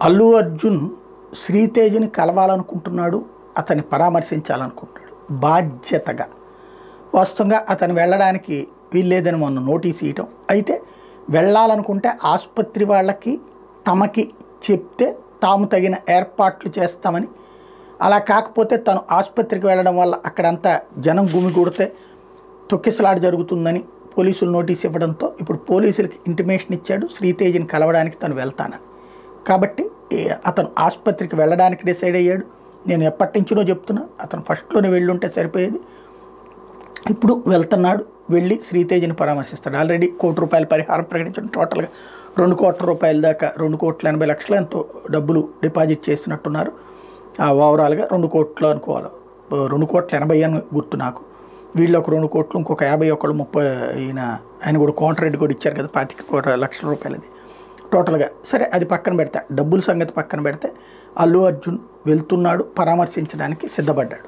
అల్లు అర్జున్ శ్రీతేజ్ని కలవాలనుకుంటున్నాడు, అతన్ని పరామర్శించాలనుకుంటున్నాడు బాధ్యతగా. వాస్తవంగా అతను వెళ్ళడానికి వీల్లేదని మొన్న నోటీస్ ఇవ్వటం, అయితే వెళ్ళాలనుకుంటే ఆసుపత్రి వాళ్ళకి తమకి చెప్తే తాము తగిన ఏర్పాట్లు చేస్తామని, అలా కాకపోతే తను ఆసుపత్రికి వెళ్ళడం వల్ల అక్కడంతా జనం గుమిగూడితే తొక్కిసలాట జరుగుతుందని పోలీసులు నోటీస్ ఇవ్వడంతో ఇప్పుడు పోలీసులకి ఇంటిమేషన్ ఇచ్చాడు శ్రీతేజ్ని కలవడానికి తను వెళ్తానని. కాబట్టి అతను ఆసుపత్రికి వెళ్ళడానికి డిసైడ్ అయ్యాడు. నేను ఎప్పటి నుంచినో చెప్తున్నా, అతను ఫస్ట్లోనే వెళ్ళుంటే సరిపోయేది. ఇప్పుడు వెళ్తున్నాడు, వెళ్ళి శ్రీతేజ్ని పరామర్శిస్తాడు. ఆల్రెడీ ₹1,00,00,000 పరిహారం ప్రకటించడం, టోటల్గా ₹2,00,00,000 దాకా 2,80,00,000 ఎంతో డబ్బులు డిపాజిట్ చేసినట్టున్నారు. ఓవరాల్గా 2 కోట్లు అనుకోవాలి, 2,80,00,000 అని గుర్తు నాకు. వీళ్ళు ఒక 2 కోట్లు, ఇంకొక 50, ఒకళ్ళు 30, ఆయన కూడా కోంట్రాక్ట్ కూడా ఇచ్చారు కదా ₹25,00,00,000 టోటల్గా. సరే, అది పక్కన పెడితే, డబ్బుల సంగతి పక్కన పెడితే అల్లు అర్జున్ వెళ్తున్నాడు, పరామర్శించడానికి సిద్ధపడ్డాడు.